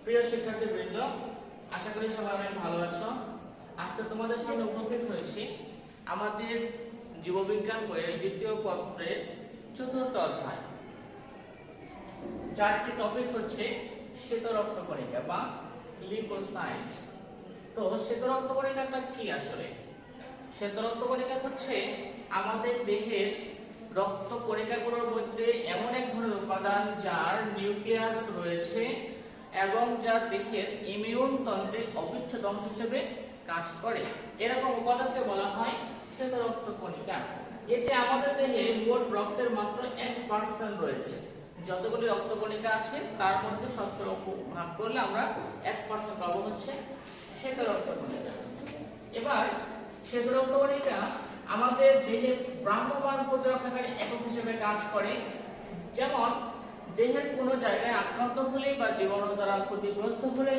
প্রিয় শিক্ষার্থীবৃন্দ, আশা করি সবাই অনেক ভালো আছো। আজকে তোমাদের সামনে উপস্থিত হয়েছি আমাদের জীববিজ্ঞান বইয়ের দ্বিতীয় পত্রের চতুর্থ অধ্যায়। চারটি টপিক হচ্ছে শ্বেত রক্তকণিকা বা লিউকোসাইট। তো শ্বেত রক্তকণিকাটা কি আসলে? শ্বেত রক্তকণিকা হচ্ছে আমাদের দেহের রক্ত কণিকাগুলোর মধ্যে এমন এক ধরনের উপাদান যার নিউক্লিয়াস রয়েছে এবং যা দেহের ইমিউন তন্ত্রের অবিচ্ছেদ্য অংশ হিসেবে কাজ করে। এরকম উপাদানকে বলা হয় শ্বেত রক্তকণিকা। এতে আমাদের দেহে মোট রক্তের মাত্র 1% রয়েছে। যতগুলি রক্তকণিকা আছে তার মধ্যে 17 ভাগ করলে আমরা 1% পাবো হচ্ছে শ্বেত রক্তকণিকা। এবার শ্বেত রক্তকণিকা আমাদের দেহে ভ্রাম্যমাণ প্রতিরক্ষাকারী একক হিসেবে কাজ করে। যেমন দেহের কোনো জায়গায় আক্রান্ত হলে বা জীবাণু দ্বারা ক্ষতিগ্রস্ত হলে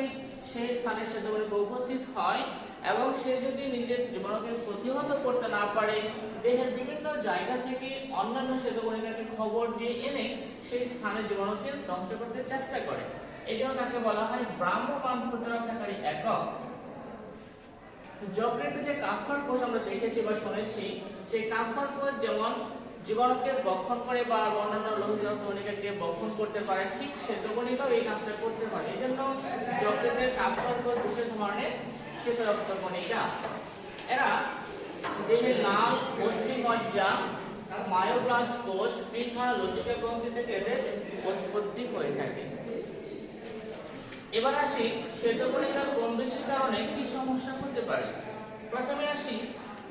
সেই স্থানে শ্বেতকণিকা উপস্থিত হয় এবং সে যদি নিজের জীবাণুকে প্রতিহত করতে না পারে দেহের বিভিন্ন জায়গা থেকে অন্যান্য শ্বেতকণিকাকে খবর দিয়ে এনে সেই স্থানে জীবাণুকে ধ্বংস করতে চেষ্টা করে। এই জন্য তাকে বলা হয় ভ্রাম্যমাণ প্রতিরক্ষাকারী একক। যকৃতে যে কাফার কোষ আমরা দেখেছি বা শুনেছি, সেই কাফার কোষ যেমন জীবাণুকে বক্ষণ করে বা অন্যান্য লোহিত রক্তকণিকাকে বক্ষণ করতে পারে, ঠিক শ্বেতকণিকাও এই কাজটা করতে পারে। এই জন্য যকৃতের কাফার কোষ বিশেষ ধরনের শ্বেত রক্তকণিকা। এরা দেহের লাল অস্থিমজ্জা, মায়োব্লাস্ট কোষ, পৃথা, লসিকা গ্রন্থি থেকে এদের উৎপত্তি হয়ে থাকে। এবার আসি শ্বেতকণিকার কম বেশির কারণে কি সমস্যা হতে পারে। প্রথমে আসি,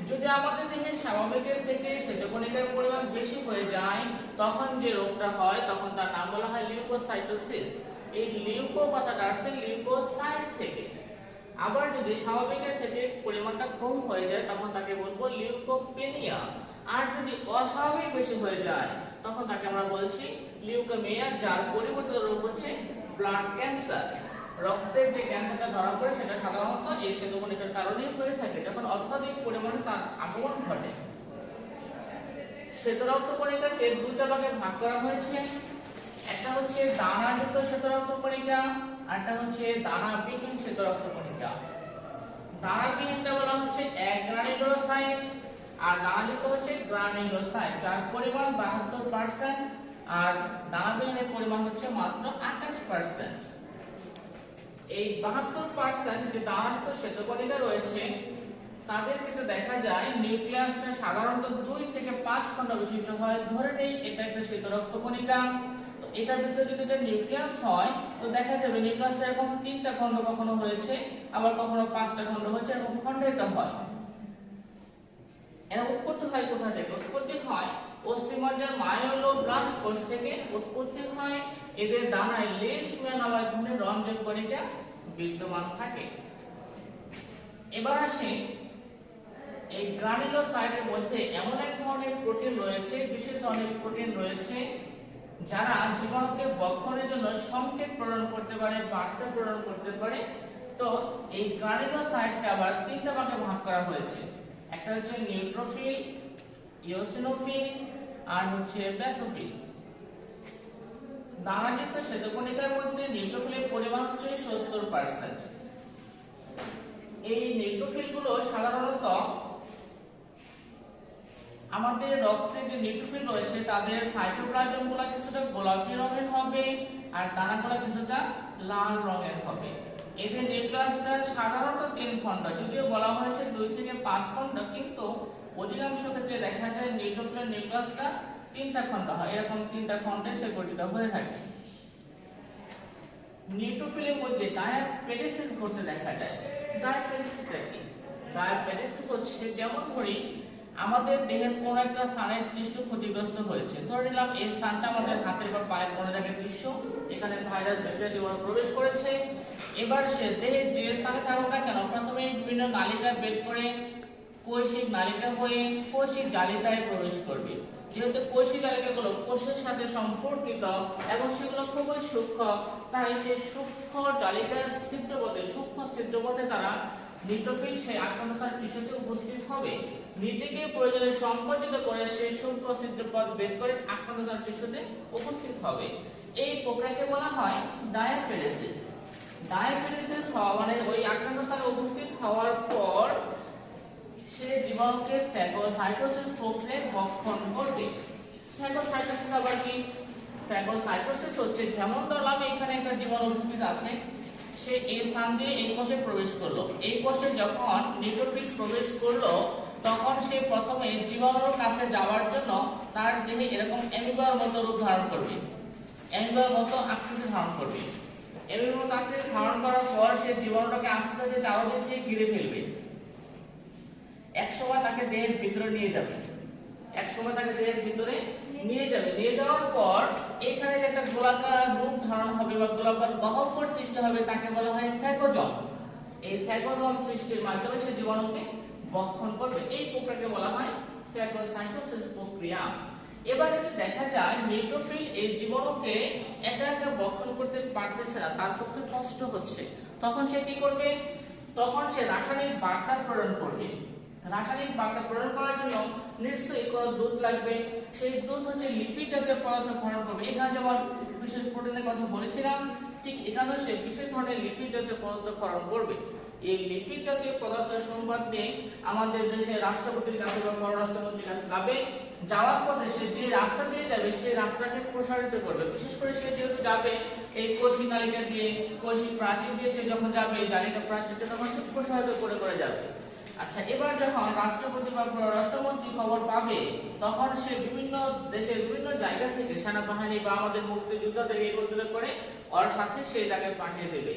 যদি আমাদের দেহে স্বাভাবিকের থেকে শ্বেতকণিকার পরিমাণ বেশি হয়ে যায় তখন যে রোগটা হয় তখন তার নাম বলা হয় লিউকোসাইটোসিস। এই লিউকো কথাটা আসছে লিউকোসাইট থেকে। আবার যদি স্বাভাবিকের থেকে পরিমাণটা কম হয়ে যায় তখন তাকে বলবো লিউকোপেনিয়া। আর যদি অস্বাভাবিক বেশি হয়ে যায় তখন তাকে আমরা বলছি লিউকেমিয়া, যার পরিবর্তিত রূপ হচ্ছে ব্লাড ক্যান্সার। রক্তের যে ক্যান্সারটা ধরা পড়ে সেটা সাধারণত এই শ্বেতকণিকার কারণেই হয়ে থাকে, যখন অত্যাধিক পরিমাণে তার আগমন ঘটে। শ্বেত রক্তকণিকাকে দুটো ভাগে ভাগ করা হয়েছে। একটা হচ্ছে দানাযুক্ত শ্বেত রক্তকণিকা, আর একটা হচ্ছে দানাবিহীন শ্বেত রক্তকণিকা। দানাবিহীনটা বলা হচ্ছে অ্যাগ্রানুলোসাইট আর দানাযুক্ত হচ্ছে গ্রানুলোসাইট, যার পরিমাণ 72% আর দানাবিহীনের পরিমাণ হচ্ছে মাত্র 28%। এই 72% যে দানাযুক্ত শ্বেতকণিকা রয়েছে তাদের ক্ষেত্রে দেখা যায় নিউক্লিয়াসটা সাধারণত 2 থেকে 5 খণ্ড বিশিষ্ট হয়। ধরে নেই এটা একটা শ্বেত রক্তকণিকা, তো এটার ভিতরে যদি একটা নিউক্লিয়াস হয় তো দেখা যাবে নিউক্লিয়াসটা এরকম 3টা খণ্ড কখনো হয়েছে, আবার কখনো 5টা খণ্ড হয়েছে, এরকম খণ্ডিত হয়। এর উৎপত্তি হয় কোথা থেকে? উৎপত্তি হয় অস্থিমজ্জার মায়োলোব্লাস্ট কোষ থেকে। উৎপত্তি হয় এদের দানায় লেশমিয়া নামক এক ধরনের রঞ্জক কণিকা বিদ্যমান থাকে। এবার আসি, এই গ্রানুলোসাইটের মধ্যে এমন এক ধরনের প্রোটিন রয়েছে, বিশেষ ধরনের প্রোটিন রয়েছে যারা জীবাণুকে বক্ষণের জন্য সংকেত প্রেরণ করতে পারে, বার্তা প্রেরণ করতে পারে। তো এই গ্রানুলোসাইটকে আবার 3টা ভাগে ভাগ করা হয়েছে। একটা হচ্ছে নিউট্রোফিল, ইওসিনোফিল আর হচ্ছে বেসোফিল। দানাযুক্ত শ্বেতকণিকার মধ্যে নিউট্রোফিলের পরিমাণ হচ্ছে 70%। এই নিউট্রোফিলগুলো সাধারণত আমাদের রক্তে যে নিউট্রোফিল রয়েছে তাদের সাইটোপ্লাজমগুলো কিছুটা গোলাপি রঙের হবে আর দানাগুলো কিছুটা লাল রঙের হবে। এদের নিউক্লিয়াসটা সাধারণত 3 খণ্ড, যদিও বলা হয়েছে 2 থেকে 5 খণ্ড, কিন্তু অধিকাংশ ক্ষেত্রে দেখা যায় নিউট্রোফিলের নিউক্লিয়াসটা 3টা খণ্ড হয়। এরকম 3টা খণ্ডে সে গঠিত হয়ে থাকে। নিউট্রোফিলের মধ্যে ডায়াপেটিসিস ঘটতে দেখা যায়। ডায়াপেটিসিসটা কি? ডায়াপেটিসিস হচ্ছে, যেমন ধরি আমাদের দেহের কোন একটা স্থানের টিস্যু ক্ষতিগ্রস্ত হয়েছে। ধরে নিলাম এই স্থানটা আমাদের হাতের বা পায়ের কোন জায়গায় টিস্যু, এখানে ভাইরাস ব্যাকটেরিয়া জীবাণু প্রবেশ করেছে। এবার সে দেহের যে স্থানে থাকুক না কেন প্রথমে বিভিন্ন নালিকায় বের করে কৈশিক নালিকা হয়ে কৈশিক জালিকায় প্রবেশ করবে। যেহেতু কৈশিক জালিকাগুলো কোষের সাথে সম্পর্কিত এবং সেগুলো খুবই সূক্ষ্ম, তাই সেই সূক্ষ্ম জালিকার ছিদ্রপথে, সূক্ষ্ম ছিদ্রপথে তারা নিউট্রোফিল সেই আক্রান্তস্থান টিস্যুতে উপস্থিত হবে। নিজেকে প্রয়োজনে সংকুচিত করে সেই সূক্ষ্ম ছিদ্রপথ বের করে আক্রান্তস্থান টিস্যুতে উপস্থিত হবে। এই প্রক্রিয়াকে বলা হয় ডায়াপেটিসিস। ডায়াবেটিস হওয়া মানে ওই আক্রান্ত স্থানে উপস্থিত হওয়ার পর সে জীবাণুকে ফ্যাগোসাইটোসিস প্রক্রিয়ায় ভক্ষণ করবে। ফ্যাগোসাইটোসিস আবার কি? ফ্যাগোসাইটোসিস হচ্ছে যেমন ধরলাম এখানে একটা জীবাণু উপস্থিত আছে, সে এই স্থান দিয়ে এই কোষে প্রবেশ করলো। এই কোষে যখন নিউট্রোফিল প্রবেশ করলো তখন সে প্রথমে জীবাণুর কাছে যাওয়ার জন্য তার দেহে এরকম অ্যামিবার মতো রূপ ধারণ করবে, অ্যামিবার মতো আকৃতি ধারণ করবে। অ্যামিবার মতো আকৃতি ধারণ করার পর সে জীবাণুটাকে আস্তে আস্তে চারদিক থেকে ঘিরে ফেলবে। এক সময় তাকে দেহের ভিতরে নিয়ে যাবে, এক সময় তাকে দেহের ভিতরে নিয়ে যাবে। নিয়ে যাওয়ার পর এখানে যে একটা গোলাকার রূপ ধারণ হবে বা গোলাকার গহ্বর সৃষ্টি হবে তাকে বলা হয় ফ্যাগোজম। এই ফ্যাগোজম সৃষ্টির মাধ্যমে সে জীবাণুকে ভক্ষণ করবে। এই প্রক্রিয়াকে বলা হয় ফ্যাগোসাইটোসিস প্রক্রিয়া। এবার যদি দেখা যায় নিউট্রোফিল এই জীবাণুকে একা একা ভক্ষণ করতে পারতেছে না, তার পক্ষে কষ্ট হচ্ছে, তখন সে কি করবে? তখন সে রাসায়নিক বার্তা প্রেরণ করবে। রাসায়নিক বার্তা প্রেরণ করার জন্য নিশ্চয়ই কোনো দুধ লাগবে। সেই দুধ হচ্ছে লিপিড জাতীয় পদার্থ গ্রহণ করবে। এখানে যেমন বিশেষ প্রোটিনের কথা বলেছিলাম, ঠিক এখানেও সে বিশেষ ধরনের লিপিড জাতীয় পদার্থ গ্রহণ করবে। এই লিপিড জাতীয় পদার্থের সংবাদ নিয়ে আমাদের দেশের রাষ্ট্রপতির কাছে বা পররাষ্ট্রমন্ত্রীর কাছে যাবে। যাওয়ার পথে সে যে রাস্তা দিয়ে যাবে সেই রাস্তাকে প্রসারিত করবে। বিশেষ করে সে যেহেতু যাবে এই কোষী নালিকা দিয়ে, কোষী প্রাচীর দিয়ে সে যখন যাবে এই জালিকা প্রাচীরটা তখন সে প্রসারিত করে করে যাবে। আচ্ছা, এবার যখন রাষ্ট্রপতি বা পররাষ্ট্রমন্ত্রী খবর পাবে তখন সে বিভিন্ন দেশের বিভিন্ন জায়গা থেকে সেনাবাহিনী বা আমাদের মুক্তিযোদ্ধাদের একত্রিত করে ওর সাথে সেই জায়গায় পাঠিয়ে দেবে।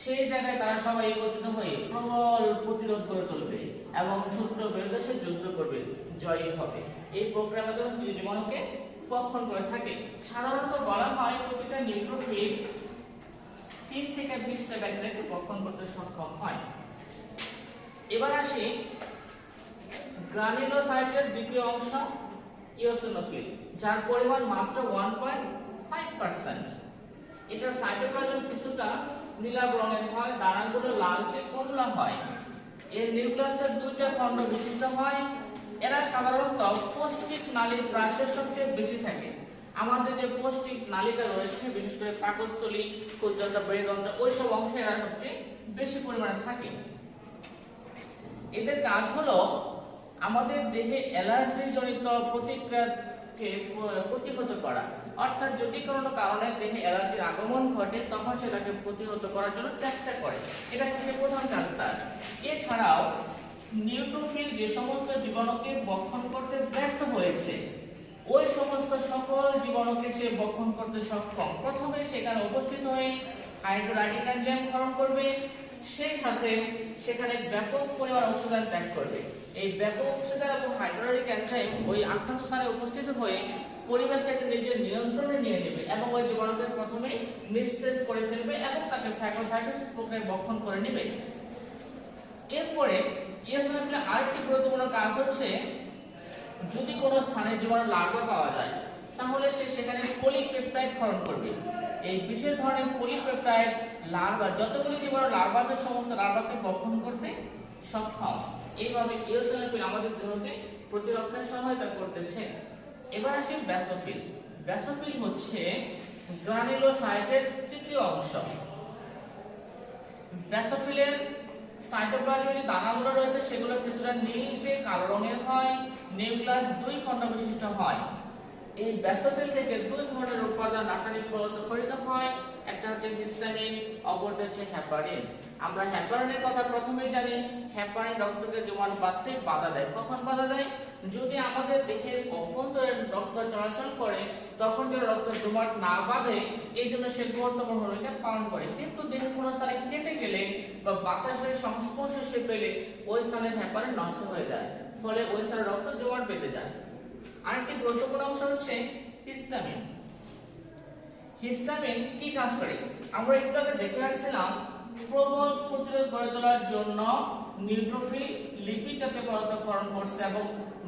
সেই জায়গায় তারা সবাই একত্রিত হয়ে প্রবল প্রতিরোধ করে তুলবে এবং শত্রুর বিরুদ্ধে সে যুদ্ধ করবে, জয়ী হবে। এই প্রক্রিয়ার মাধ্যমে জীবাণুকে ভক্ষণ করে থাকে। সাধারণত বলা হয় প্রতিটা নিউট্রোফিল 3 থেকে 20টা ব্যাকটেরিয়াকে ভক্ষণ করতে সক্ষম হয়। এবার আসি গ্রানুলোসাইটের দ্বিতীয় অংশ ইওসিনোফিল, যার পরিমাণ মাত্র 1.5%। এটার সাইটোপ্লাজম কিছুটা নীলাভ রঙের হয়, দানাগুলো লালচে কমলা হয়। এর নিউক্লিয়াসটা 2টা খণ্ড বিশিষ্ট হয়। এরা সাধারণত পৌষ্টিক নালীর প্রাচীরের সবচেয়ে বেশি থাকে। আমাদের যে পৌষ্টিক নালীটা রয়েছে বিশেষ করে পাকস্থলী, ক্ষুদ্রতা, বৃহদন্ত্র ওইসব অংশে এরা সবচেয়ে বেশি পরিমাণে থাকে। এদের কাজ হলো আমাদের দেহে অ্যালার্জি জনিত প্রতিক্রিয়াকে প্রতিহত করা, অর্থাৎ যদি কোনো কারণে দেহে অ্যালার্জির আগমন ঘটে তখন সেটাকে প্রতিহত করার জন্য চেষ্টা করে। এটা সবচেয়ে প্রধান কাজ তার। এছাড়াও নিউট্রোফিল যে সমস্ত জীবাণুকে ভক্ষণ করতে ব্যর্থ হয়েছে ওই সমস্ত সকল জীবাণুকে সে ভক্ষণ করতে সক্ষম। প্রথমে সেখানে উপস্থিত হয়ে হাইড্রোলাইটিক এনজাইম ক্ষরণ করবে, সেই সাথে সেখানে ব্যাপক পরিমাণ অক্সিজেন ত্যাগ করবে। এই ব্যাপক অক্সিজেন এবং হাইড্রোলাইটিক এনজাইম ওই আক্রান্ত স্থানে উপস্থিত হয়ে পরিবেশটাকে নিজের নিয়ন্ত্রণে নিয়ে নেবে এবং ওই জীবাণুকে প্রথমে নিস্তেজ করে ফেলবে এবং তাকে ফ্যাগোসাইটোসিস প্রক্রিয়ায় ভক্ষণ করে নেবে। এরপরে ইওসিনোফিলের আরেকটি গুরুত্বপূর্ণ কাজ হচ্ছে যদি কোনো স্থানে জীবাণুর লার্ভা পাওয়া যায় তাহলে সে সেখানে পলিপেপটাইড ক্ষরণ করবে। এই বিশেষ ধরনের পলিপেপটাইড লার্ভা যতগুলি জীবাণু লার্ভা আছে সমস্ত লার্ভাকে ভক্ষণ করতে সক্ষম। এইভাবে ইওসিনোফিল আমাদের দেহকে প্রতিরক্ষায় সহায়তা করতেছে। এবার আসি ব্যাসোফিল। ব্যাসোফিল হচ্ছে গ্রানুলোসাইটের তৃতীয় অংশ। ব্যাসোফিলের সাইটোপ্লাজমে যে দানাগুলো রয়েছে সেগুলো কিছুটা নীলচে কালো রঙের হয়, নিউক্লিয়াস 2 খণ্ড বিশিষ্ট হয়। এই ব্যাসোফিল থেকে 2 ধরনের উপাদান রাসায়নিক পদার্থ খরিত হয়, একটা হচ্ছে হিস্টামিন, অপরটা হচ্ছে হেপারিন। আমরা হেপারিনের কথা প্রথমেই জানি। হেপারিন রক্তকে জমাট বাঁধতে বাধা দেয়। কখন বাধা দেয়? যদি আমাদের দেহের অভ্যন্তরে রক্ত চলাচল করে তখন যেন রক্ত জমাট না বাঁধে, এই জন্য সে গুরুত্বপূর্ণ ভূমিকা পালন করে। কিন্তু দেহের কোনো স্থানে কেটে গেলে বা বাতাসের সংস্পর্শে সে পেলে ওই স্থানের হেপারিন নষ্ট হয়ে যায়, ফলে ওই স্থানে রক্ত জমাট বেঁধে যায়। আরেকটি গুরুত্বপূর্ণ অংশ হচ্ছে হিস্টামিন। হিস্টামিন কি কাজ করে? আমরা একটু আগে দেখে আসছিলাম প্রবল প্রতিরোধ গড়ে তোলার জন্য নিউট্রোফিল লিপিড জাতীয় পদার্থ ক্ষরণ করছে এবং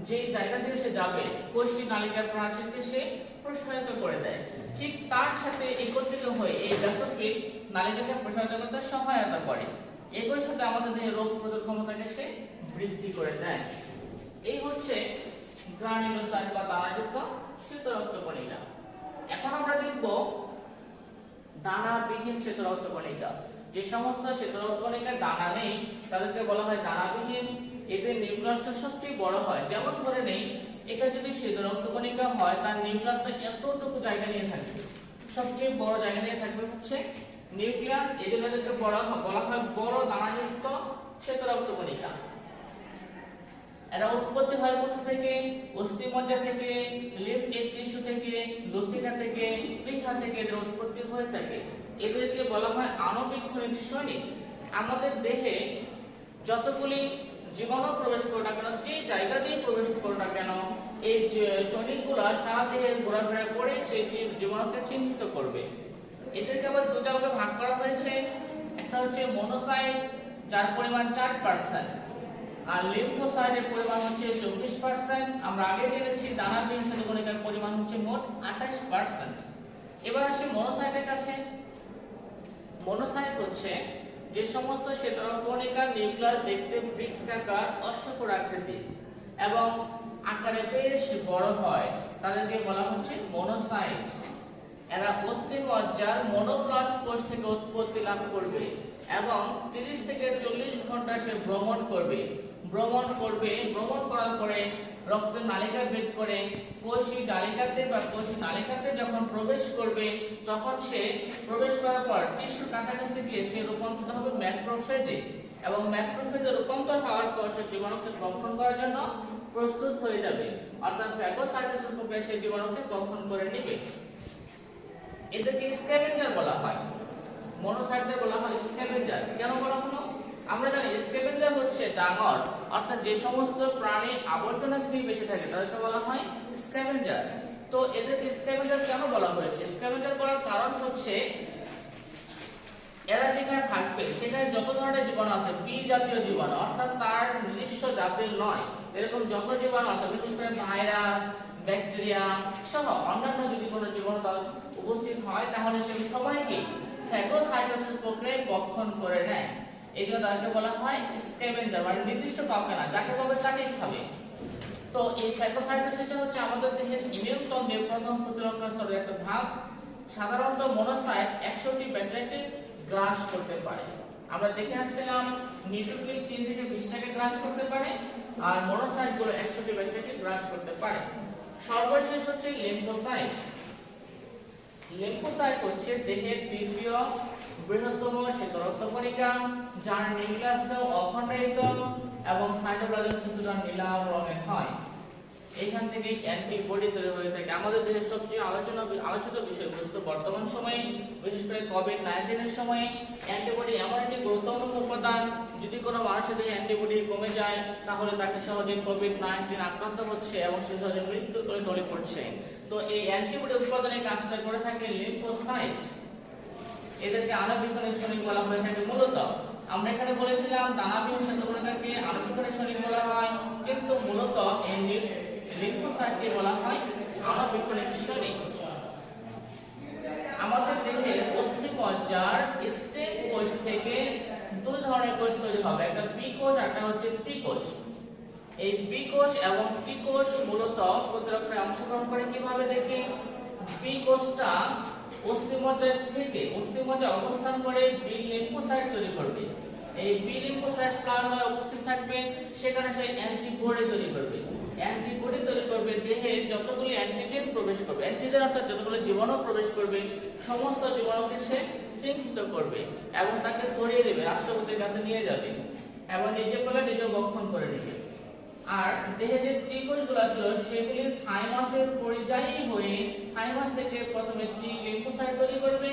যে জায়গা দিয়ে সে যাবে কোষী নালিকার প্রাচীরকে সে প্রসারিত করে দেয়। ঠিক তার সাথে একত্রিত হয়ে এই ব্যাসোফিল নালিকাকে প্রসারিত করতে সহায়তা করে। একই সাথে আমাদের দেহের রোগ প্রতিরোধ ক্ষমতাকে সে বৃদ্ধি করে দেয়। এই হচ্ছে গ্রানুলোসাইট বা দানাযুক্ত শীত রক্তকণিকা। এখন আমরা দেখব দানাবিহীন শ্বেত রক্তকণিকা। যে সমস্ত শ্বেত রক্তকণিকার দানা নেই তাদেরকে বলা হয় দানাবিহীন। এদের নিউক্লিয়াসটা সবচেয়ে বড় হয়। যেমন ধরে নেই এটা যদি শ্বেত রক্তকণিকা হয় তার নিউক্লিয়াসটা এতটুকু জায়গা নিয়ে থাকবে, সবচেয়ে বড় জায়গা নিয়ে থাকবে হচ্ছে নিউক্লিয়াস। এদের মধ্যে বলা হয় বড় দানাযুক্ত শ্বেত রক্তকণিকা। এরা উৎপত্তি হয় কোথা থেকে? অস্থিমজ্জা থেকে, লিম্ফ টিস্যু থেকে, লসিকা থেকে, প্লীহা থেকে এদের উৎপত্তি হয়ে থাকে। এদেরকে বলা হয় আণবিক খনিজ সৈনিক। আমাদের দেহে যতগুলি জীবাণু প্রবেশ করে না কেন, যে জায়গা দিয়ে প্রবেশ করে না কেন, এই সৈনিকগুলো সারা দেহে ঘোরাফেরা করে সেই জীবাণুকে চিহ্নিত করবে। এদেরকে আবার দুটো ভাগে ভাগ করা হয়েছে। একটা হচ্ছে মনোসাইট, যার পরিমাণ 4%, আর লিম্ফোসাইটের পরিমাণ হচ্ছে 24%। আমরা আগে জেনেছি দানাবিহীন শ্বেতকণিকার পরিমাণ হচ্ছে মোট 28%। এবার আসি মনোসাইটের কাছে। মনোসাইট হচ্ছে যে সমস্ত শ্বেত রক্তকণিকার নিউক্লিয়াস দেখতে বৃত্তাকার অশ্বকর আকৃতির এবং আকারে বেশ বড় হয়, তাদেরকে বলা হচ্ছে মনোসাইট। এরা অস্থিমজ্জার মনোপ্লাস্ট কোষ থেকে উৎপত্তি লাভ করবে এবং 30 থেকে 40 ঘন্টা সে ভ্রমণ করার পরে রক্তের নালিকা ভেদ করে কোষী নালিকাতে যখন প্রবেশ করবে, তখন সে প্রবেশ করার পর টিস্যুর কাছাকাছি গিয়ে সে রূপান্তরিত হবে ম্যাক্রোফেজে এবং ম্যাক্রোফেজে রূপান্তর হওয়ার পর সে জীবাণুকে ভক্ষণ করার জন্য প্রস্তুত হয়ে যাবে, অর্থাৎ ফ্যাগোসাইটোসিস প্রক্রিয়ায় সে জীবাণুকে ভক্ষণ করে নেবে। এদেরকে স্ক্যাভেঞ্জার বলা হয়। মনোসাইটদের বলা হয় স্ক্যাভেঞ্জার। কেন বলা হলো? আমরা জানি স্ক্যাভেঞ্জার হচ্ছে ডাঙর, অর্থাৎ যে সমস্ত প্রাণী আবর্জনা খেয়ে বেঁচে থাকে তাদেরকে বলা হয় স্ক্যাভেঞ্জার। তো এদেরকে স্ক্যাভেঞ্জার কেন বলা হয়েছে? স্ক্যাভেঞ্জার বলার কারণ হচ্ছে এরা যেখানে থাকবে সেখানে যত ধরনের জীবাণু আছে, বি জাতীয় জীবাণু, অর্থাৎ তার নিজস্ব জাতের নয়, এরকম যত জীবাণু আছে, বিশেষ করে ভাইরাস, ব্যাকটেরিয়া সহ অন্যান্য যদি কোনো জীবাণু তার উপস্থিত হয় তাহলে সে সবাইকে ফ্যাগোসাইটোসিস প্রক্রিয়ায় ভক্ষণ করে নেয়। এই জন্য তাকে বলা হয় স্ক্যাভেঞ্জার, মানে নির্দিষ্ট কাউকে না, যাকে পাবে তাকেই খাবে। তো এই ফ্যাগোসাইটোসিসটা হচ্ছে আমাদের দেহের ইমিউন তন্ত্রের প্রথম প্রতিরক্ষা স্তরের একটা ধাপ। সাধারণত মনোসাইট 100টি ব্যাকটেরিয়াকে গ্রাস করতে পারে। আমরা দেখে আসছিলাম নিউক্লিক 3 থেকে 20টাকে গ্রাস করতে পারে, আর মনোসাইটগুলো 100টি ব্যাকটেরিয়াকে গ্রাস করতে পারে। সর্বশেষ হচ্ছে লিম্ফোসাইট। লিম্ফোসাইট হচ্ছে দেহের তৃতীয় বৃহত্তম শ্বেত রক্তকণিকা, যার নিউক্লিয়াসটা অখণ্ডায়িত এবং সাইটোপ্লাজম কিছুটা নীলাভ রঙের হয়। এখান থেকে অ্যান্টিবডি তৈরি হয়ে থাকে। আমাদের দেহের সবচেয়ে আলোচিত বিষয়বস্তু বর্তমান সময়ে, বিশেষ করে কোভিড-19 এর সময়ে, অ্যান্টিবডি এমন একটি গুরুত্বপূর্ণ উপাদান, যদি কোনো মানুষের দেহে অ্যান্টিবডি কমে যায় তাহলে তাকে সহজে কোভিড-19 আক্রান্ত হচ্ছে এবং সে সহজে মৃত্যুর কোলে ঢলে পড়ছে। তো এই অ্যান্টিবডি উৎপাদনের কাজটা করে থাকে লিম্ফোসাইট। এদেরকে আণবিক খনিজ সৈনিক বলা হয়ে থাকে। মূলত আমরা এখানে বলেছিলাম দানাবিহীন শ্বেতকণিকাকে আণবিক খনিজ সৈনিক বলা হয়, কিন্তু মূলত এই লিম্ফোসাইটকে বলা হয় আণবিক খনিজ সৈনিক। আমাদের দেহের অস্থিমজ্জার স্টেম কোষ থেকে দুই ধরনের কোষ তৈরি হবে, একটা বি কোষ আর একটা হচ্ছে টি কোষ। এই বি কোষ এবং টি কোষ মূলত প্রতিরক্ষায় অংশগ্রহণ করে কিভাবে দেখি? বি কোষটা অস্থিমজ্জা অবস্থান করে বি লিম্ফোসাইট তৈরি করবে। এই বি লিম্ফোসাইট কারণে উপস্থিত থাকবে, সেখানে সে অ্যান্টিবডি তৈরি করবে। অ্যান্টিবডি তৈরি করবে দেহে যতগুলি অ্যান্টিজেন প্রবেশ করবে, অ্যান্টিজেন অর্থাৎ যতগুলি জীবাণু প্রবেশ করবে, সমস্ত জীবাণুকে সে শৃঙ্খিত করবে এবং তাকে ধরিয়ে দেবে, রাষ্ট্রপতির কাছে নিয়ে যাবে এবং নিজে বলে নিজে ভক্ষণ করে নেবে। আর দেহে যে টি কোষগুলো ছিল সেগুলি থাইমাসের পরিযায়ী হয়ে থাইমাস থেকে প্রথমে টি লিম্ফোসাইট তৈরি করবে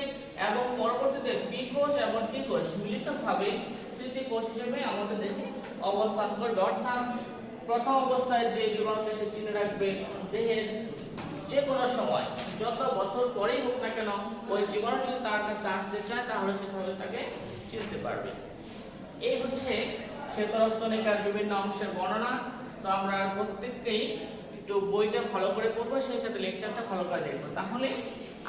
এবং পরবর্তীতে বি কোষ এবং টি কোষ মিলিতভাবে স্মৃতি কোষ হিসেবে আমাদের দেহে অবস্থান করবে। অর্থাৎ প্রথম অবস্থায় যে জীবাণুকে সে চিনে রাখবে, দেহের যে কোনো সময় যত বছর পরেই হোক না কেন ওই জীবাণু যদি তার কাছে আসতে চায় তাহলে সে তাকে চিনতে পারবে। এই হচ্ছে শ্বেত রক্তকণিকার বিভিন্ন অংশের বর্ণনা। তো আমরা প্রত্যেককেই একটু বইটা ভালো করে পড়বো, সেই সাথে লেকচারটা ভালো করে দেখবো, তাহলে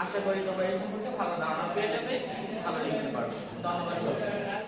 আশা করি তোমরা এই সম্পর্কে ভালো ধারণা পেয়ে যাবে, ভালো লিখতে পারবে। ধন্যবাদ।